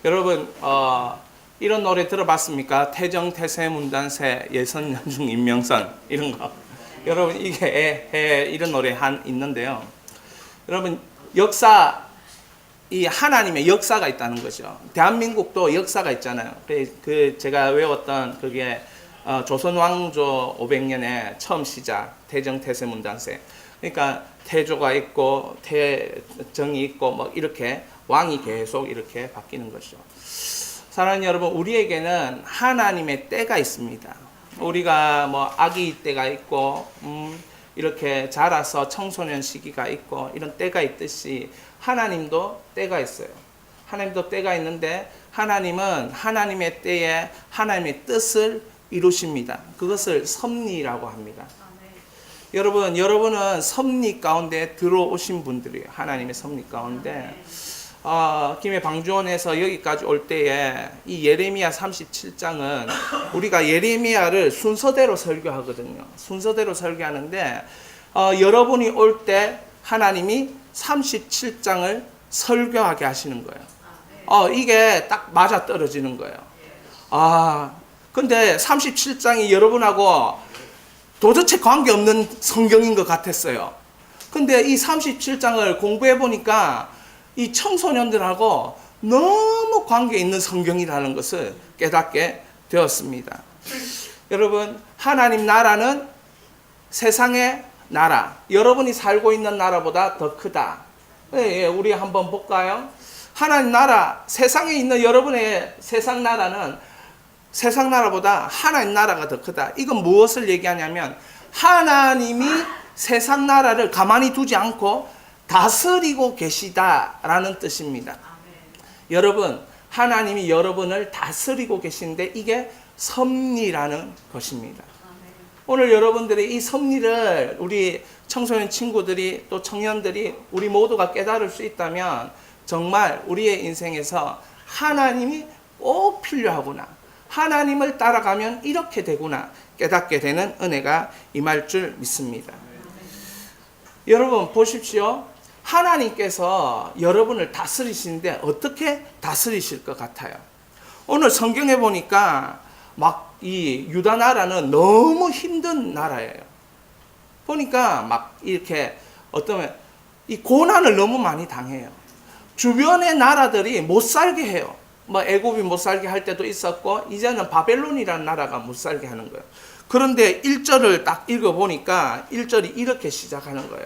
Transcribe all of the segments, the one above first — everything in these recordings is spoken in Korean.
여러분 이런 노래 들어봤습니까? 태정, 태세, 문단세, 예선, 연중, 임명선 이런 거. 여러분 이게 이런 노래 있는데요. 여러분 역사, 이 하나님의 역사가 있다는 거죠. 대한민국도 역사가 있잖아요. 그 제가 외웠던 그게 조선 왕조 500년에 처음 시작, 태정, 태세, 문단세. 그러니까 태조가 있고 태정이 있고 뭐 이렇게 왕이 계속 이렇게 바뀌는 것이죠. 사랑하는 여러분, 우리에게는 하나님의 때가 있습니다. 우리가 뭐 아기 때가 있고 이렇게 자라서 청소년 시기가 있고 이런 때가 있듯이 하나님도 때가 있어요. 하나님도 때가 있는데 하나님은 하나님의 때에 하나님의 뜻을 이루십니다. 그것을 섭리라고 합니다. 여러분은 섭리 가운데 들어오신 분들이에요. 하나님의 섭리 가운데. 김해 방주원에서 여기까지 올 때에 이 예레미야 37장은 우리가 예레미야를 순서대로 설교하거든요. 순서대로 설교하는데 여러분이 올 때 하나님이 37장을 설교하게 하시는 거예요. 이게 딱 맞아 떨어지는 거예요. 근데 37장이 여러분하고 도대체 관계없는 성경인 것 같았어요. 근데 이 37장을 공부해 보니까 이 청소년들하고 너무 관계 있는 성경이라는 것을 깨닫게 되었습니다. 여러분, 하나님 나라는 세상의 나라, 여러분이 살고 있는 나라보다 더 크다. 우리 한번 볼까요? 하나님 나라, 세상에 있는 여러분의 세상 나라는 세상 나라보다 하나님 나라가 더 크다. 이건 무엇을 얘기하냐면 하나님이 세상 나라를 가만히 두지 않고 다스리고 계시다라는 뜻입니다. 여러분, 하나님이 여러분을 다스리고 계신데 이게 섭리라는 것입니다. 오늘 여러분들이 이 섭리를 우리 청소년 친구들이 또 청년들이 우리 모두가 깨달을 수 있다면 정말 우리의 인생에서 하나님이 꼭 필요하구나, 하나님을 따라가면 이렇게 되구나 깨닫게 되는 은혜가 임할 줄 믿습니다. 여러분 보십시오. 하나님께서 여러분을 다스리시는데 어떻게 다스리실 것 같아요? 오늘 성경에 보니까 막 이 유다 나라는 너무 힘든 나라예요. 보니까 막 이렇게 어떠면 이 고난을 너무 많이 당해요. 주변의 나라들이 못 살게 해요. 뭐 애굽이 못 살게 할 때도 있었고 이제는 바벨론이라는 나라가 못 살게 하는 거예요. 그런데 1절을 딱 읽어보니까 1절이 이렇게 시작하는 거예요.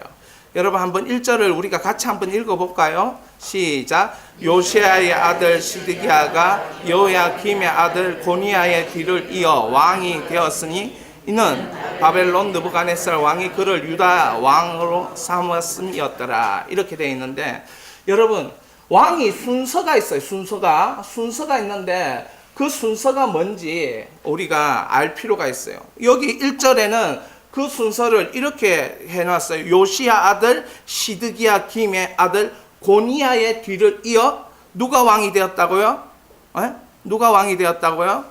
여러분 한번 1절을 우리가 같이 한번 읽어볼까요? 시작. 요시아의 아들 시드기야가 여호야김의 아들 고니야의 뒤를 이어 왕이 되었으니 이는 바벨론 느부갓네살 왕이 그를 유다 왕으로 삼았음이었더라. 이렇게 되어 있는데 여러분 왕이 순서가 있어요. 순서가 있는데 그 순서가 뭔지 우리가 알 필요가 있어요. 여기 1절에는 그 순서를 이렇게 해놨어요. 요시야 아들 시드기야 김의 아들 고니야의 뒤를 이어 누가 왕이 되었다고요? 누가 왕이 되었다고요?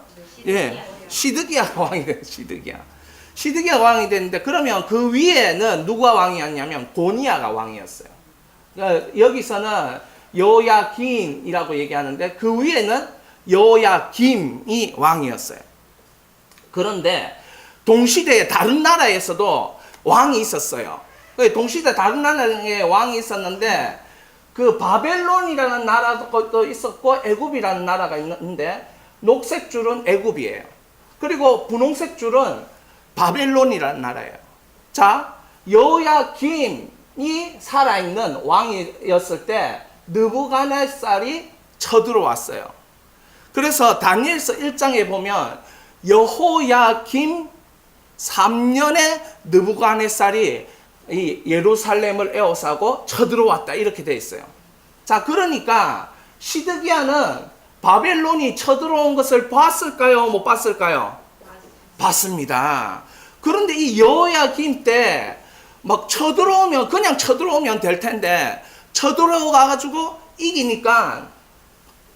시드기야가 왕이 돼요. 시드기야가 왕이 됐는데 그러면 그 위에는 누가 왕이었냐면 고니야가 왕이었어요. 그러니까 여기서는 여호야긴이라고 얘기하는데 그 위에는 여호야김이 왕이었어요. 그런데 동시대에 다른 나라에서도 왕이 있었어요. 동시대 다른 나라에 왕이 있었는데 그 바벨론이라는 나라도 있었고 애굽이라는 나라가 있는데 녹색 줄은 애굽이에요. 그리고 분홍색 줄은 바벨론이라는 나라예요. 자, 여호야김이 살아있는 왕이었을 때 느부갓네살이 쳐들어왔어요. 그래서 다니엘서 1장에 보면 여호야김 3년에 느부갓네살이 이 예루살렘을 에워싸고 쳐들어왔다 이렇게 되어 있어요. 자, 그러니까 시드기야는 바벨론이 쳐들어온 것을 봤을까요? 못 봤을까요? 봤습니다. 그런데 이 여호야김 때 막 그냥 쳐들어오면 될 텐데 쳐들어가가지고 이기니까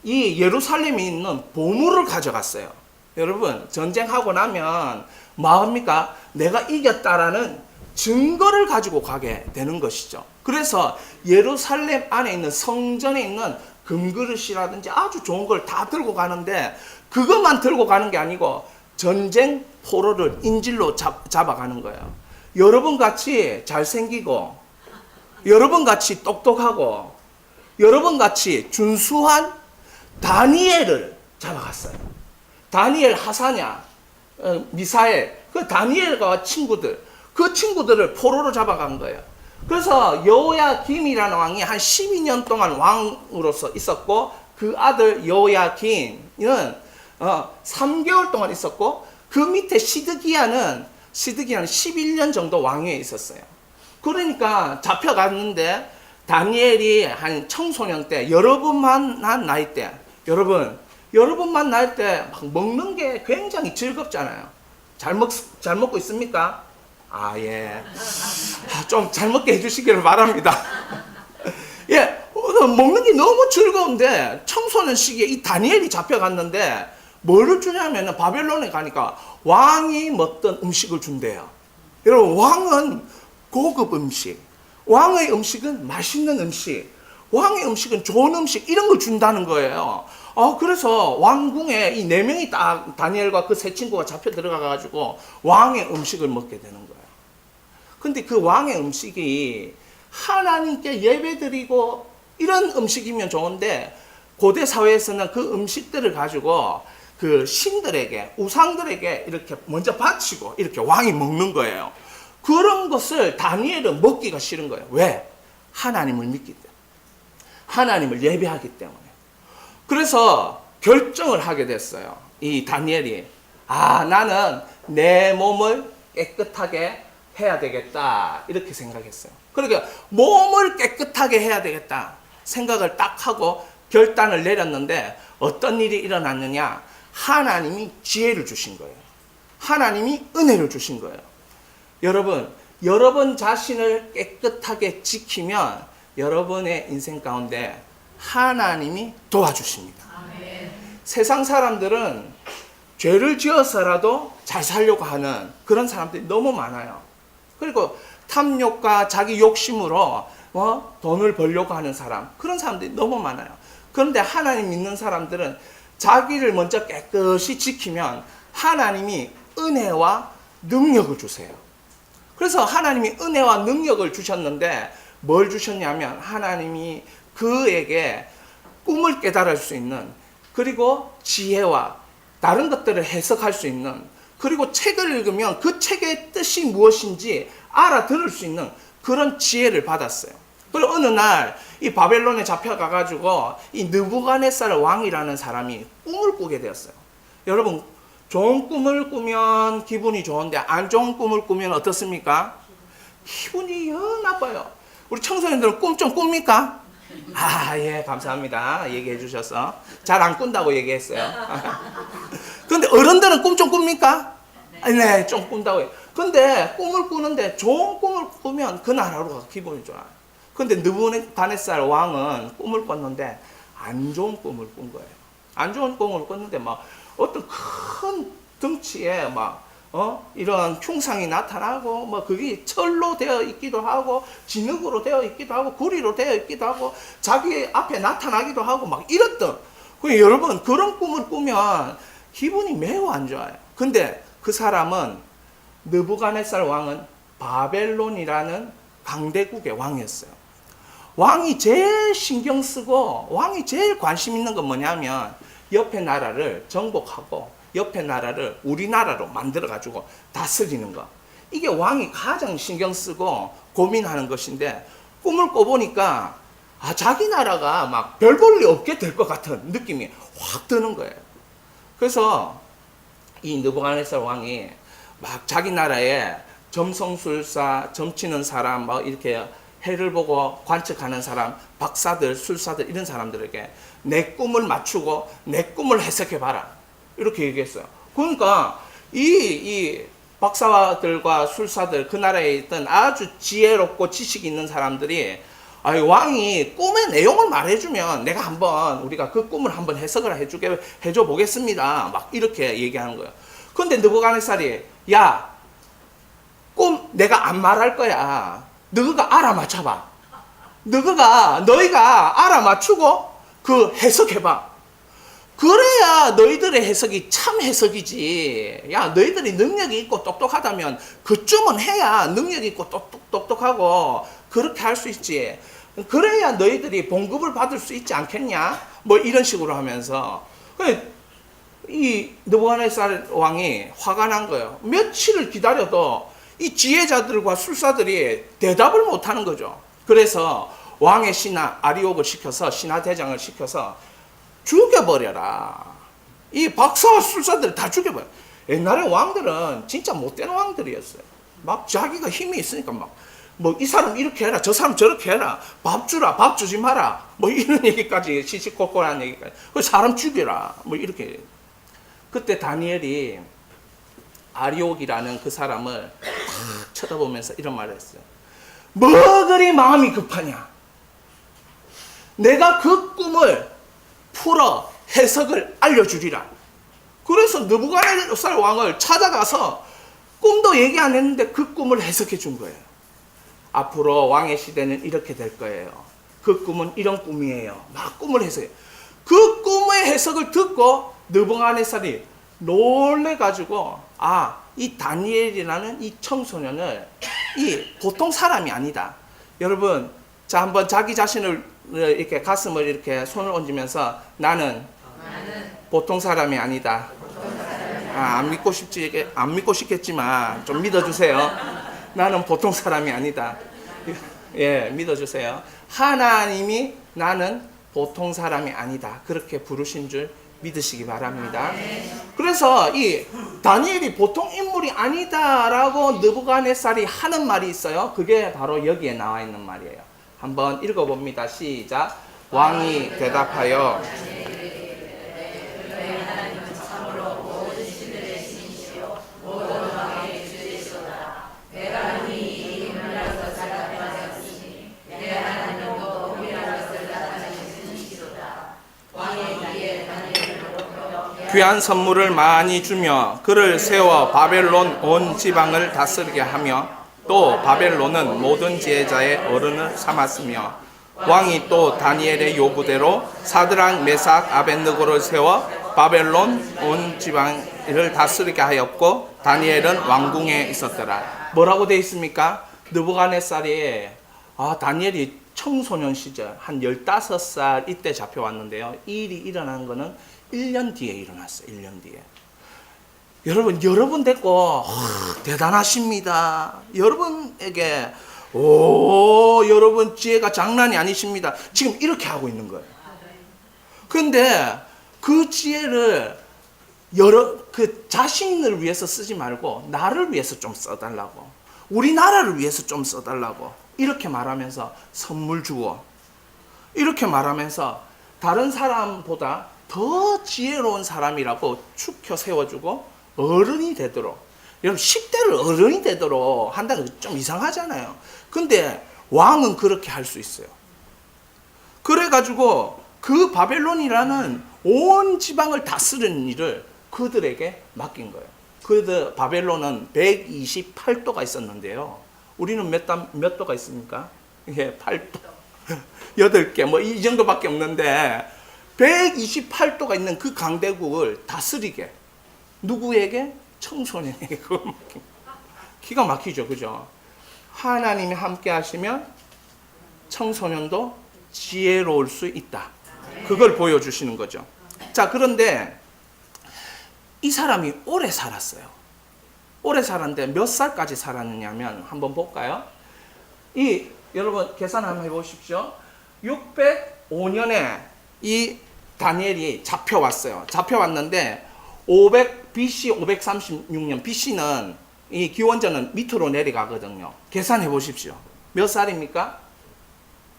이 예루살렘에 있는 보물을 가져갔어요. 여러분 전쟁하고 나면 뭐합니까? 내가 이겼다라는 증거를 가지고 가게 되는 것이죠. 그래서 예루살렘 안에 있는 성전에 있는 금그릇이라든지 아주 좋은 걸 다 들고 가는데 그것만 들고 가는 게 아니고 전쟁 포로를 인질로 잡아가는 거예요. 여러분 같이 잘생기고 여러분 같이 똑똑하고 여러분 같이 준수한 다니엘을 잡아갔어요. 다니엘, 하사냐, 미사엘, 그 다니엘과 친구들, 그 친구들을 포로로 잡아간 거예요. 그래서 여호야김이라는 왕이 한 12년 동안 왕으로서 있었고 그 아들 여호야긴은 3개월 동안 있었고 그 밑에 시드기야는 11년 정도 왕위에 있었어요. 그러니까 잡혀갔는데 다니엘이 한 청소년 때 여러분만 나이 때 여러분만 나이 때 막 먹는 게 굉장히 즐겁잖아요. 잘 먹고 있습니까? 예. 좀 잘 먹게 해주시기를 바랍니다. 예, 먹는 게 너무 즐거운데 청소년 시기에 이 다니엘이 잡혀갔는데 뭐를 주냐면 바벨론에 가니까 왕이 먹던 음식을 준대요. 여러분, 왕은 고급 음식, 왕의 음식은 맛있는 음식, 왕의 음식은 좋은 음식, 이런 걸 준다는 거예요. 그래서 왕궁에 이 4명이 딱 다니엘과 그 세 친구가 잡혀 들어가가지고 왕의 음식을 먹게 되는 거예요. 근데 그 왕의 음식이 하나님께 예배드리고 이런 음식이면 좋은데 고대 사회에서는 그 음식들을 가지고 그 신들에게, 우상들에게 이렇게 먼저 바치고 이렇게 왕이 먹는 거예요. 그런 것을 다니엘은 먹기가 싫은 거예요. 왜? 하나님을 믿기 때문에. 하나님을 예배하기 때문에. 그래서 결정을 하게 됐어요. 이 다니엘이. 나는 내 몸을 깨끗하게 해야 되겠다. 이렇게 생각했어요. 그러니까 몸을 깨끗하게 해야 되겠다 생각을 딱 하고 결단을 내렸는데 어떤 일이 일어났느냐? 하나님이 지혜를 주신 거예요. 하나님이 은혜를 주신 거예요. 여러분 자신을 깨끗하게 지키면 여러분의 인생 가운데 하나님이 도와주십니다. 아멘. 세상 사람들은 죄를 지어서라도 잘 살려고 하는 그런 사람들이 너무 많아요. 그리고 탐욕과 자기 욕심으로 돈을 벌려고 하는 사람, 그런 사람들이 너무 많아요. 그런데 하나님 믿는 사람들은 자기를 먼저 깨끗이 지키면 하나님이 은혜와 능력을 주세요. 그래서 하나님이 은혜와 능력을 주셨는데 뭘 주셨냐면 하나님이 그에게 꿈을 깨달을 수 있는, 그리고 지혜와 다른 것들을 해석할 수 있는, 그리고 책을 읽으면 그 책의 뜻이 무엇인지 알아들을 수 있는 그런 지혜를 받았어요. 그리고 어느 날 이 바벨론에 잡혀가가지고 이 느부갓네살 왕이라는 사람이 꿈을 꾸게 되었어요. 여러분, 좋은 꿈을 꾸면 기분이 좋은데 안 좋은 꿈을 꾸면 어떻습니까? 기분이 나빠요. 우리 청소년들은 꿈 좀 꿉니까? 예, 감사합니다. 얘기해 주셔서. 잘 안 꾼다고 얘기했어요. 근데 어른들은 꿈 좀 꿉니까? 네, 좀 꾼다고 해요. 근데 꿈을 꾸는데 좋은 꿈을 꾸면 그날 하루가 기분이 좋아요. 근데 느부갓네살 왕은 꿈을 꿨는데 안 좋은 꿈을 꾼 거예요. 안 좋은 꿈을 꿨는데 막 어떤 큰 덩치에 이런 흉상이 나타나고 그게 철로 되어 있기도 하고 진흙으로 되어 있기도 하고 구리로 되어 있기도 하고 자기 앞에 나타나기도 하고 막 이랬던. 여러분, 그런 꿈을 꾸면 기분이 매우 안 좋아요. 근데 그 사람은, 느부갓네살 왕은 바벨론이라는 강대국의 왕이었어요. 왕이 제일 신경 쓰고 왕이 제일 관심 있는 건 뭐냐면 옆에 나라를 정복하고 옆에 나라를 우리나라로 만들어가지고 다스리는 거. 이게 왕이 가장 신경 쓰고 고민하는 것인데 꿈을 꿔보니까 자기 나라가 막 별 볼 일 없게 될 것 같은 느낌이 확 드는 거예요. 그래서 이 느부갓네살 왕이 막 자기 나라에 점성술사, 점치는 사람, 이렇게 해를 보고 관측하는 사람, 박사들, 술사들, 이런 사람들에게 내 꿈을 맞추고 내 꿈을 해석해봐라, 이렇게 얘기했어요. 그러니까 이 박사들과 술사들, 그 나라에 있던 아주 지혜롭고 지식 있는 사람들이 왕이 꿈의 내용을 말해주면 우리가 그 꿈을 한번 해석을 해줘 보겠습니다, 막 이렇게 얘기하는 거예요. 근데 느부갓네살이, 야, 꿈 내가 안 말할 거야. 너희가 알아맞혀봐. 너희가 알아맞추고 그 해석해봐. 그래야 너희들의 해석이 참 해석이지. 야, 너희들이 능력이 있고 똑똑하다면 그쯤은 해야 능력이 있고 똑똑하고 그렇게 할 수 있지. 그래야 너희들이 봉급을 받을 수 있지 않겠냐? 뭐 이런 식으로 하면서 이 느부갓네살 왕이 화가 난 거예요. 며칠을 기다려도 이 지혜자들과 술사들이 대답을 못 하는 거죠. 그래서 왕의 신하 아리옥을 시켜서 신하대장을 시켜서 죽여버려라. 이 박사와 술사들을 다 죽여버려. 옛날에 왕들은 진짜 못된 왕들이었어요. 막 자기가 힘이 있으니까 막 뭐 이 사람 이렇게 해라, 저 사람 저렇게 해라, 밥 주라, 밥 주지 마라, 뭐 이런 얘기까지 시시콜콜한 얘기까지. 그 사람 죽여라, 뭐 이렇게. 그때 다니엘이 아리옥이라는 그 사람을 탁 쳐다보면서 이런 말을 했어요. 뭐 그리 마음이 급하냐? 내가 그 꿈을 풀어 해석을 알려주리라. 그래서 느부갓네살 왕을 찾아가서 꿈도 얘기 안 했는데 그 꿈을 해석해 준 거예요. 앞으로 왕의 시대는 이렇게 될 거예요. 그 꿈은 이런 꿈이에요. 막 꿈을 해석해. 그 꿈의 해석을 듣고 느부갓네살이 놀래가지고 이 다니엘이라는 이 청소년을 이 보통 사람이 아니다. 여러분, 자 한번 자기 자신을 이렇게 가슴을 이렇게 손을 얹으면서 나는 보통 사람이 아니다. 안 믿고 싶겠지만 좀 믿어주세요. 나는 보통 사람이 아니다. 예, 믿어주세요. 하나님이 나는 보통 사람이 아니다. 그렇게 부르신 줄 믿으시기 바랍니다. 그래서 이 다니엘이 보통 인물이 아니다라고 느부갓네살이 하는 말이 있어요. 그게 바로 여기에 나와 있는 말이에요. 한번 읽어봅니다. 시작. 왕이 대답하여 귀한 선물을 많이 주며 그를 세워 바벨론 온 지방을 다스리게 하며 또 바벨론은 모든 지혜자의 어른을 삼았으며 왕이 또 다니엘의 요구대로 사드락 메삭 아벳느고를 세워 바벨론 온 지방을 다스리게 하였고 다니엘은 왕궁에 있었더라. 뭐라고 되어 있습니까? 느부갓네살이 다니엘이 청소년 시절 한 15살 이때 잡혀왔는데요. 이 일이 일어난 거는 1년 뒤에 일어났어요. 1년 뒤에. 여러분 됐고 대단하십니다. 여러분에게 여러분 지혜가 장난이 아니십니다. 지금 이렇게 하고 있는 거예요. 근데 그 지혜를 그 자신을 위해서 쓰지 말고 나를 위해서 좀 써달라고, 우리나라를 위해서 좀 써달라고 이렇게 말하면서 선물 주고, 이렇게 말하면서 다른 사람보다 더 지혜로운 사람이라고 축혀 세워주고 어른이 되도록, 여러분 10대를 어른이 되도록 한다는 게 좀 이상하잖아요. 근데 왕은 그렇게 할 수 있어요. 그래가지고 그 바벨론이라는 온 지방을 다스리는 일을 그들에게 맡긴 거예요. 그들 바벨론은 128도가 있었는데요. 우리는 몇 도가 있습니까? 예, 8도. 8개 뭐 이 정도밖에 없는데 128도가 있는 그 강대국을 다스리게 누구에게? 청소년에게 그걸 맡긴. 기가 막히죠, 그죠? 하나님이 함께 하시면 청소년도 지혜로울 수 있다. 그걸 보여주시는 거죠. 자, 그런데 이 사람이 오래 살았어요. 오래 살았는데 몇 살까지 살았느냐면 한번 볼까요? 여러분 계산 한번 해보십시오. 605년에 이 다니엘이 잡혀왔어요. 잡혀왔는데 BC 536년, BC는 이 기원전은 밑으로 내려가거든요. 계산해 보십시오. 몇 살입니까?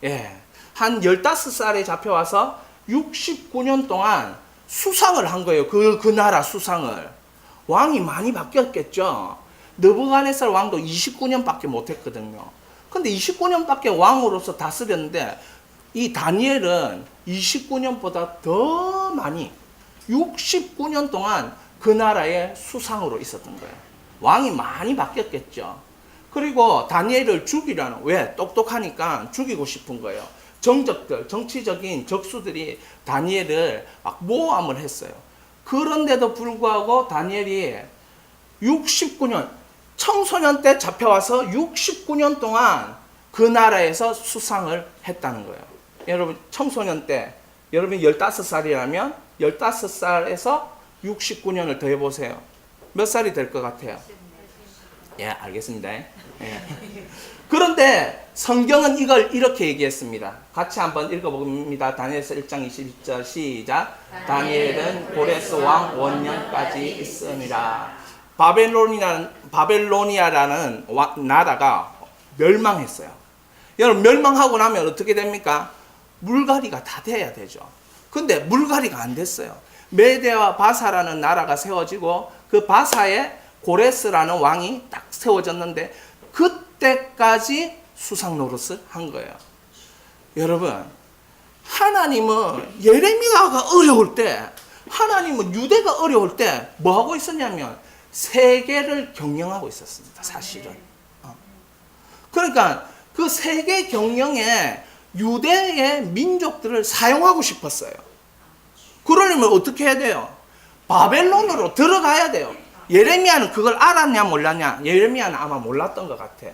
예, 한 15살에 잡혀와서 69년 동안 수상을 한 거예요. 그 나라 수상을. 왕이 많이 바뀌었겠죠. 느부갓네살 왕도 29년밖에 못했거든요. 근데 29년밖에 왕으로서 다스렸는데 이 다니엘은 29년보다 더 많이 69년 동안 그 나라의 수상으로 있었던 거예요. 왕이 많이 바뀌었겠죠. 그리고 다니엘을 죽이라는, 왜? 똑똑하니까 죽이고 싶은 거예요. 정적들, 정치적인 적수들이 다니엘을 막 모함을 했어요. 그런데도 불구하고 다니엘이 69년, 청소년 때 잡혀와서 69년 동안 그 나라에서 수상을 했다는 거예요. 여러분, 청소년 때, 여러분이 15살이라면 15살에서 69년을 더해보세요. 몇 살이 될 것 같아요? 예, 알겠습니다. 예. 그런데 성경은 이걸 이렇게 얘기했습니다. 같이 한번 읽어봅니다. 다니엘서 1장 22절 시작. 다니엘은 고레스 왕 원년까지 있으니라. 바벨로니아라는 나라가 멸망했어요. 여러분, 멸망하고 나면 어떻게 됩니까? 물갈이가 다 돼야 되죠. 근데 물갈이가 안 됐어요. 메대와 바사라는 나라가 세워지고 그 바사에 고레스라는 왕이 딱 세워졌는데 그때까지 수상 노릇을 한 거예요. 여러분, 하나님은 예레미야가 어려울 때, 하나님은 유대가 어려울 때 뭐 하고 있었냐면 세계를 경영하고 있었습니다. 사실은. 그러니까 그 세계 경영에 유대의 민족들을 사용하고 싶었어요. 그러려면 어떻게 해야 돼요? 바벨론으로 들어가야 돼요. 예레미야는 그걸 알았냐 몰랐냐? 예레미야는 아마 몰랐던 것 같아요.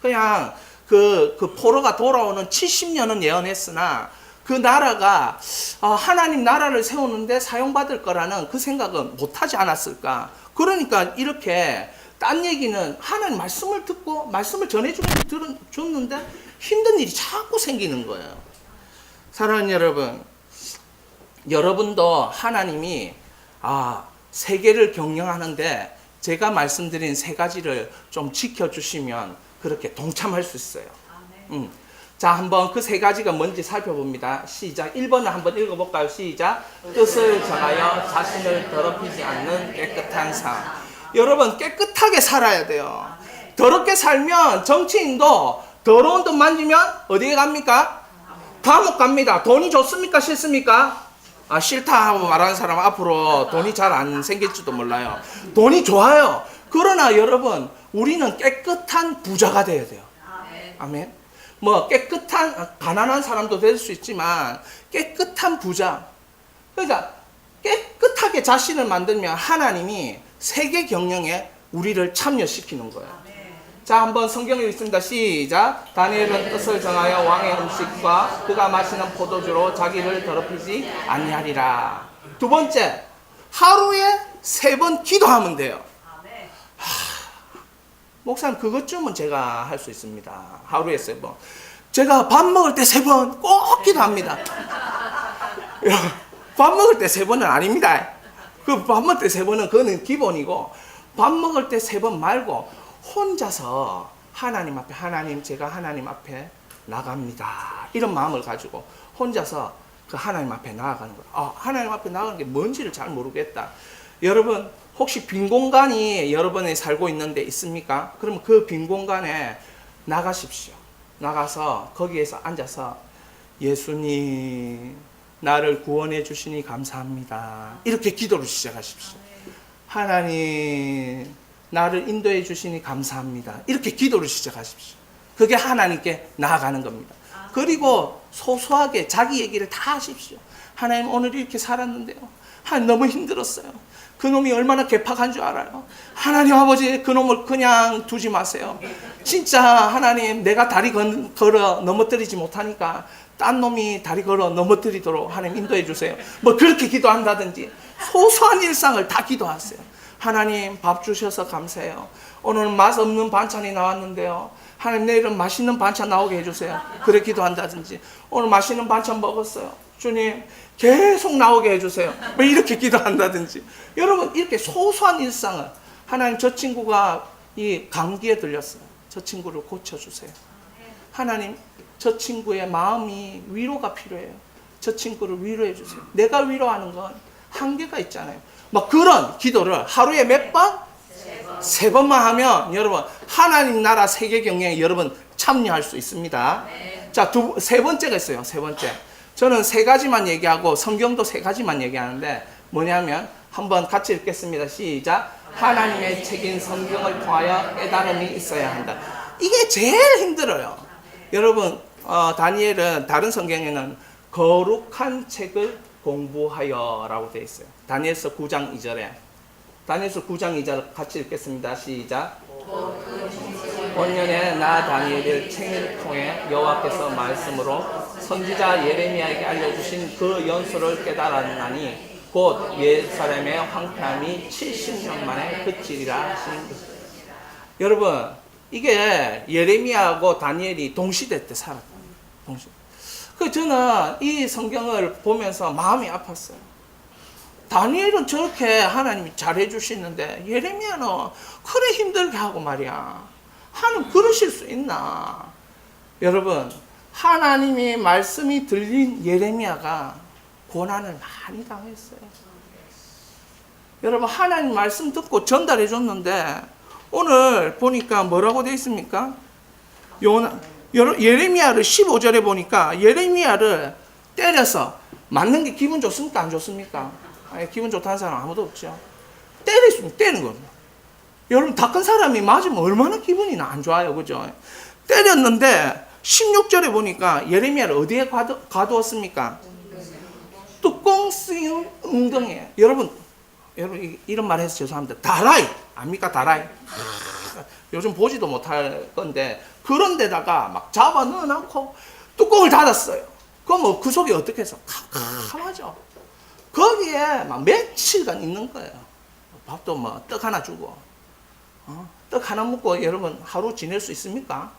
그냥 그 포로가 돌아오는 70년은 예언했으나 그 나라가 하나님 나라를 세우는데 사용받을 거라는 그 생각은 못하지 않았을까? 그러니까 이렇게 딴 얘기는 하나님 말씀을 듣고 말씀을 전해줬는데 힘든 일이 자꾸 생기는 거예요. 사랑하는 여러분, 여러분도 하나님이 세계를 경영하는데 제가 말씀드린 세 가지를 좀 지켜주시면 그렇게 동참할 수 있어요. 자, 한번 그 세 가지가 뭔지 살펴봅니다. 시작. 1번을 한번 읽어볼까요? 시작. 뜻을 정하여 자신을 더럽히지 않는 깨끗한 삶. 여러분, 깨끗하게 살아야 돼요. 더럽게 살면 정치인도 더러운 돈 만지면 어디에 갑니까? 감옥 갑니다. 돈이 좋습니까? 싫습니까? 싫다 하고 말하는 사람 앞으로 돈이 잘 안 생길지도 몰라요. 돈이 좋아요. 그러나 여러분, 우리는 깨끗한 부자가 돼야 돼요. 아멘. 뭐 깨끗한 가난한 사람도 될 수 있지만 깨끗한 부자. 그러니까 깨끗하게 자신을 만들면 하나님이 세계 경영에 우리를 참여시키는 거예요. 자, 한번 성경에 있습니다. 시작. 다니엘은 뜻을 정하여 왕의 음식과 그가 마시는 포도주로 자기를 더럽히지 아니하리라. 두 번째, 하루에 3번 기도하면 돼요. 목사님, 그것쯤은 제가 할 수 있습니다. 하루에 3번. 제가 밥 먹을 때 3번 꼭 기도합니다. 밥 먹을 때 3번은 아닙니다. 그 밥 먹을 때 3번은 그거는 기본이고, 밥 먹을 때 3번 말고 혼자서 하나님 앞에, 하나님, 제가 하나님 앞에 나갑니다. 이런 마음을 가지고 혼자서 그 하나님 앞에 나아가는 거예요. 하나님 앞에 나가는 게 뭔지를 잘 모르겠다. 여러분, 혹시 빈 공간이 여러분이 살고 있는 데 있습니까? 그럼 그 빈 공간에 나가십시오. 나가서 거기에서 앉아서 예수님, 나를 구원해 주시니 감사합니다. 이렇게 기도를 시작하십시오. 하나님, 나를 인도해 주시니 감사합니다. 이렇게 기도를 시작하십시오. 그게 하나님께 나아가는 겁니다. 그리고 소소하게 자기 얘기를 다 하십시오. 하나님, 오늘 이렇게 살았는데요. 하나님, 너무 힘들었어요. 그놈이 얼마나 개팍한 줄 알아요? 하나님 아버지, 그놈을 그냥 두지 마세요. 진짜 하나님, 내가 다리 걸어 넘어뜨리지 못하니까 딴 놈이 다리 걸어 넘어뜨리도록 하나님 인도해 주세요. 뭐 그렇게 기도한다든지 소소한 일상을 다 기도하세요. 하나님, 밥 주셔서 감사해요. 오늘 맛없는 반찬이 나왔는데요. 하나님, 내일은 맛있는 반찬 나오게 해주세요. 그래 기도한다든지, 오늘 맛있는 반찬 먹었어요. 주님, 계속 나오게 해주세요. 뭐 이렇게 기도한다든지. 여러분, 이렇게 소소한 일상을, 하나님, 저 친구가 이 감기에 들렸어요. 저 친구를 고쳐주세요. 하나님, 저 친구의 마음이 위로가 필요해요. 저 친구를 위로해 주세요. 내가 위로하는 건 한계가 있잖아요. 뭐 그런 기도를 하루에 몇 번? 3번만 하면 여러분, 하나님 나라 세계 경영에 여러분 참여할 수 있습니다. 자, 세 번째가 있어요. 세 번째. 저는 3가지만 얘기하고 성경도 3가지만 얘기하는데 뭐냐면, 한번 같이 읽겠습니다. 시작. 하나님의 책인 성경을 통하여 깨달음이 있어야 한다. 이게 제일 힘들어요. 여러분, 다니엘은 다른 성경에는 거룩한 책을 공부하여라고 되어 있어요. 다니엘서 9장 2절에. 다니엘서 9장 2절 같이 읽겠습니다. 시작. 본년에 나 다니엘을 챙을 통해 여호와께서 말씀으로 선지자 예레미야에게 알려주신 그 연수를 깨달았나니 곧 예루살렘의 황폐함이 70년 만에 그치리라 하시는 것입니다. 여러분, 이게 예레미야하고 다니엘이 동시대 때 살았다. 동시대. 저는 이 성경을 보면서 마음이 아팠어요. 다니엘은 저렇게 하나님이 잘해 주시는데 예레미야는 그래 힘들게 하고 말이야. 하나님 그러실 수 있나? 여러분, 하나님의 말씀이 들린 예레미야가 고난을 많이 당했어요. 여러분, 하나님 말씀 듣고 전달해 줬는데 오늘 보니까 뭐라고 되어 있습니까? 예레미야를 15절에 보니까 예레미야를 때려서 맞는 게 기분 좋습니까? 안 좋습니까? 아니, 기분 좋다는 사람 아무도 없죠. 때렸으면 때리는 겁니다. 여러분, 다 큰 사람이 맞으면 얼마나 기분이 안 좋아요. 그죠? 때렸는데 16절에 보니까 예레미야를 어디에 가두었습니까? 뚜껑 쓰인 웅덩이에. 여러분 이런 말 해서 죄송합니다. 다라이 압니까? 다라이. 요즘 보지도 못할 건데 그런 데다가 막 잡아 넣어놓고 뚜껑을 닫았어요. 그럼 그 속에 어떻게 해서 캄캄하죠. 거기에 막 며칠간 있는 거예요. 밥도 뭐 떡 하나 주고 떡 하나 먹고 여러분 하루 지낼 수 있습니까?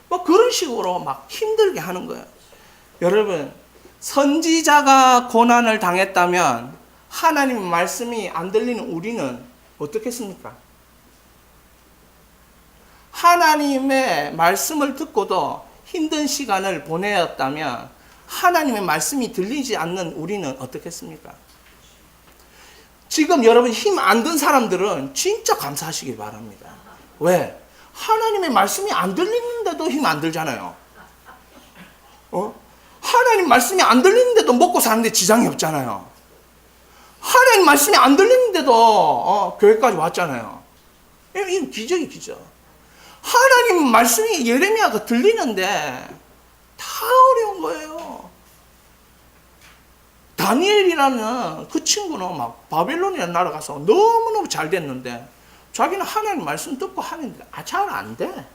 뭐 그런 식으로 막 힘들게 하는 거예요. 여러분, 선지자가 고난을 당했다면 하나님의 말씀이 안 들리는 우리는 어떻겠습니까? 하나님의 말씀을 듣고도 힘든 시간을 보내었다면 하나님의 말씀이 들리지 않는 우리는 어떻겠습니까? 지금 여러분 힘 안 든 사람들은 진짜 감사하시길 바랍니다. 왜? 하나님의 말씀이 안 들리는데도 힘 안 들잖아요. 하나님 말씀이 안 들리는데도 먹고 사는데 지장이 없잖아요. 하나님 말씀이 안 들리는데도 교회까지 왔잖아요. 이건 기적이 기적. 하나님 말씀이 예레미야가 들리는데 다 어려운 거예요. 다니엘이라는 그 친구는 막 바벨론이라는 나라 가서 너무너무 잘 됐는데 자기는 하나님 말씀 듣고 하는데 잘 안 돼.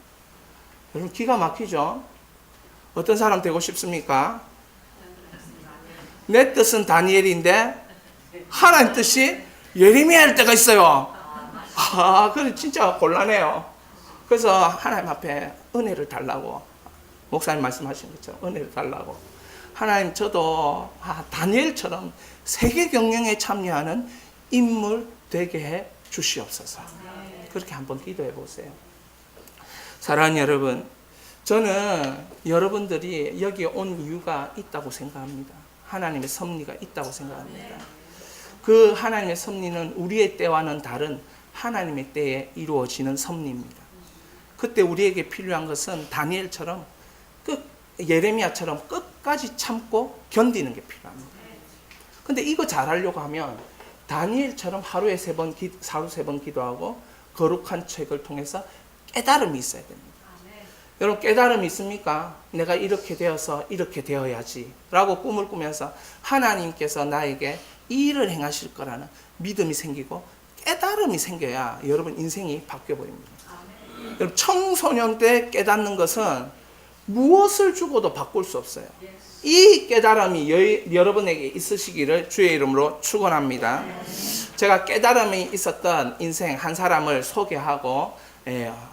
여러분 기가 막히죠? 어떤 사람 되고 싶습니까? 내 뜻은 다니엘인데 하나님 뜻이 예레미야일 때가 있어요. 그래 진짜 곤란해요. 그래서 하나님 앞에 은혜를 달라고 목사님 말씀하신 것처럼 은혜를 달라고 하나님 저도 다니엘처럼 세계 경영에 참여하는 인물 되게 해 주시옵소서. 그렇게 한번 기도해 보세요. 사랑하는 여러분, 저는 여러분들이 여기 온 이유가 있다고 생각합니다. 하나님의 섭리가 있다고 생각합니다. 그 하나님의 섭리는 우리의 때와는 다른 하나님의 때에 이루어지는 섭리입니다. 그때 우리에게 필요한 것은 다니엘처럼 예레미야처럼 끝까지 참고 견디는 게 필요합니다. 근데 이거 잘하려고 하면 다니엘처럼 하루에 3번 기도하고 거룩한 책을 통해서 깨달음이 있어야 됩니다. 여러분 깨달음이 있습니까? 내가 이렇게 되어서 이렇게 되어야지 라고 꿈을 꾸면서 하나님께서 나에게 이 일을 행하실 거라는 믿음이 생기고 깨달음이 생겨야 여러분 인생이 바뀌어버립니다. 여러분 청소년 때 깨닫는 것은 무엇을 주고도 바꿀 수 없어요. 이 깨달음이 여러분에게 있으시기를 주의 이름으로 축원합니다. 제가 깨달음이 있었던 인생 한 사람을 소개하고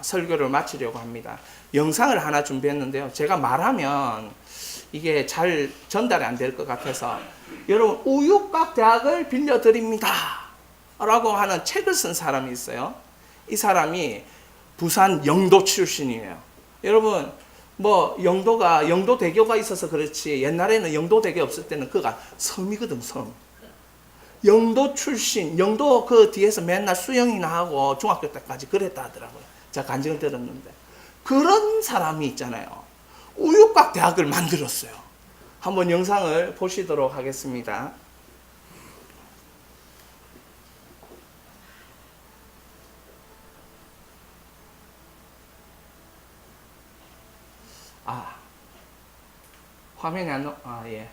설교를 마치려고 합니다. 영상을 하나 준비했는데요. 제가 말하면 이게 잘 전달이 안 될 것 같아서 여러분 우유곽 대학을 빌려드립니다 라고 하는 책을 쓴 사람이 있어요. 이 사람이 부산 영도 출신이에요. 여러분 뭐 영도대교가 있어서 그렇지 옛날에는 영도대교 없을 때는 그가 섬이거든. 섬. 영도 출신, 영도 그 뒤에서 맨날 수영이나 하고 중학교 때까지 그랬다 하더라고요. 제가 간증을 들었는데 그런 사람이 있잖아요. 우유곽 대학을 만들었어요. 한번 영상을 보시도록 하겠습니다. 화면이 안, 예.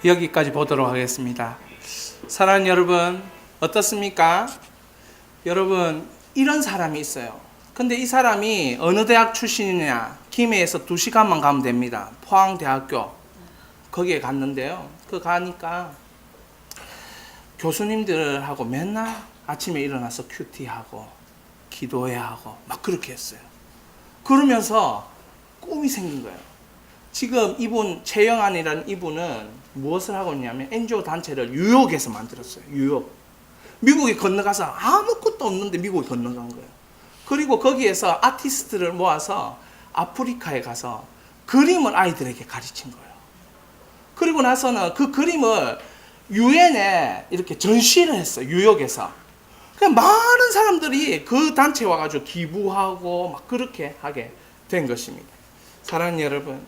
여기까지 보도록 하겠습니다. 사랑하는 여러분, 어떻습니까? 여러분, 이런 사람이 있어요. 근데 이 사람이 어느 대학 출신이냐? 김해에서 2시간만 가면 됩니다. 포항대학교. 거기에 갔는데요. 그 가니까 교수님들하고 맨날 아침에 일어나서 큐티하고 기도해야 하고 막 그렇게 했어요. 그러면서 꿈이 생긴 거예요. 지금 이분 최영안이라는 이분은 무엇을 하고 있냐면 NGO 단체를 뉴욕에서 만들었어요. 뉴욕. 미국에 건너가서 아무것도 없는데 미국에 건너간 거예요. 그리고 거기에서 아티스트를 모아서 아프리카에 가서 그림을 아이들에게 가르친 거예요. 그리고 나서는 그 그림을 유엔에 이렇게 전시를 했어요. 뉴욕에서. 그냥 많은 사람들이 그 단체에 와가지고 기부하고 막 그렇게 하게 된 것입니다. 사랑하는 여러분,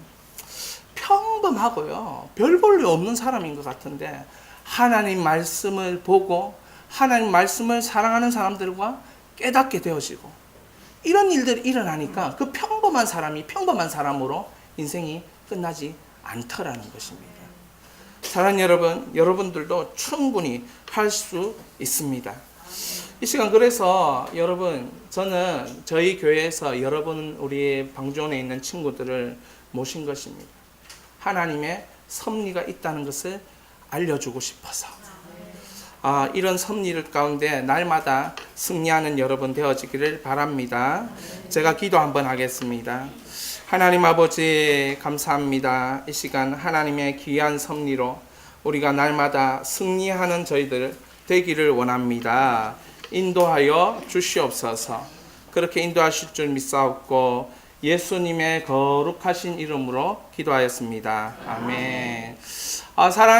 평범하고요, 별 볼 일 없는 사람인 것 같은데 하나님 말씀을 보고 하나님 말씀을 사랑하는 사람들과 깨닫게 되어지고 이런 일들이 일어나니까 그 평범한 사람이 평범한 사람으로 인생이 끝나지 않더라는 것입니다. 사랑하는 여러분, 여러분들도 충분히 할 수 있습니다. 이 시간 그래서 여러분, 저는 저희 교회에서 여러분 우리 방주원에 있는 친구들을 모신 것입니다. 하나님의 섭리가 있다는 것을 알려주고 싶어서 이런 섭리를 가운데 날마다 승리하는 여러분 되어지기를 바랍니다. 제가 기도 한번 하겠습니다. 하나님 아버지 감사합니다. 이 시간 하나님의 귀한 섭리로 우리가 날마다 승리하는 저희들 되기를 원합니다. 인도하여 주시옵소서. 그렇게 인도하실 줄 믿사옵고 예수님의 거룩하신 이름으로 기도하였습니다. 아멘. 사랑하는